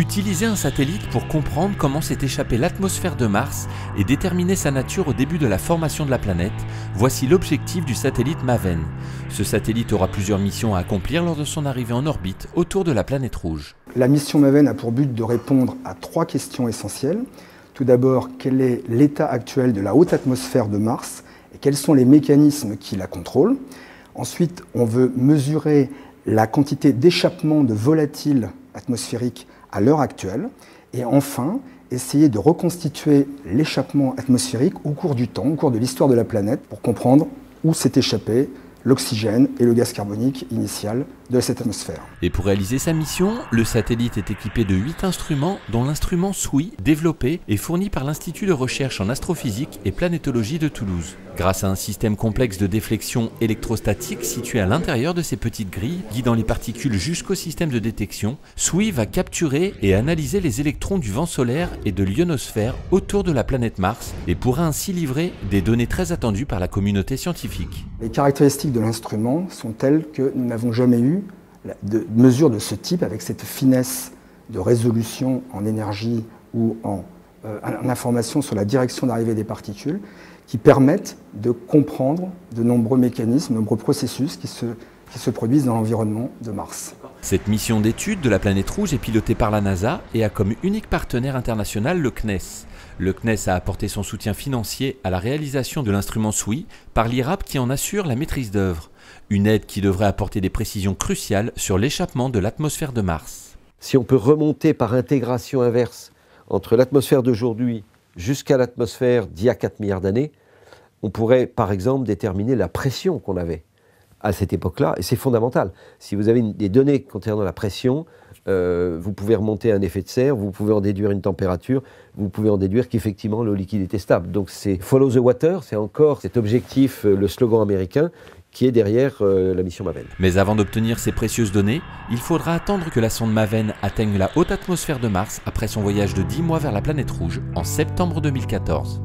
Utiliser un satellite pour comprendre comment s'est échappée l'atmosphère de Mars et déterminer sa nature au début de la formation de la planète, voici l'objectif du satellite MAVEN. Ce satellite aura plusieurs missions à accomplir lors de son arrivée en orbite autour de la planète rouge. La mission MAVEN a pour but de répondre à 3 questions essentielles. Tout d'abord, quel est l'état actuel de la haute atmosphère de Mars et quels sont les mécanismes qui la contrôlent. Ensuite, on veut mesurer la quantité d'échappement de volatiles atmosphériques à l'heure actuelle. Et enfin, essayer de reconstituer l'échappement atmosphérique au cours du temps, au cours de l'histoire de la planète, pour comprendre où s'est échappé l'oxygène et le gaz carbonique initial de cette atmosphère. Et pour réaliser sa mission, le satellite est équipé de 8 instruments, dont l'instrument SWI, développé et fourni par l'Institut de recherche en astrophysique et planétologie de Toulouse. Grâce à un système complexe de déflexion électrostatique situé à l'intérieur de ces petites grilles, guidant les particules jusqu'au système de détection, SWI va capturer et analyser les électrons du vent solaire et de l'ionosphère autour de la planète Mars et pourra ainsi livrer des données très attendues par la communauté scientifique. Les caractéristiques de l'instrument sont telles que nous n'avons jamais eu de mesure de ce type avec cette finesse de résolution en énergie ou en information sur la direction d'arrivée des particules qui permettent de comprendre de nombreux mécanismes, de nombreux processus qui se produisent dans l'environnement de Mars. Cette mission d'étude de la planète rouge est pilotée par la NASA et a comme unique partenaire international le CNES. Le CNES a apporté son soutien financier à la réalisation de l'instrument SWI par l'IRAP qui en assure la maîtrise d'œuvre. Une aide qui devrait apporter des précisions cruciales sur l'échappement de l'atmosphère de Mars. Si on peut remonter par intégration inverse entre l'atmosphère d'aujourd'hui jusqu'à l'atmosphère d'il y a 4 milliards d'années, on pourrait par exemple déterminer la pression qu'on avait à cette époque-là, et c'est fondamental. Si vous avez des données concernant la pression, vous pouvez remonter un effet de serre, vous pouvez en déduire une température, vous pouvez en déduire qu'effectivement l'eau liquide était stable. Donc c'est Follow the Water, c'est encore cet objectif, le slogan américain, qui est derrière la mission MAVEN. Mais avant d'obtenir ces précieuses données, il faudra attendre que la sonde MAVEN atteigne la haute atmosphère de Mars après son voyage de 10 mois vers la planète rouge en septembre 2014.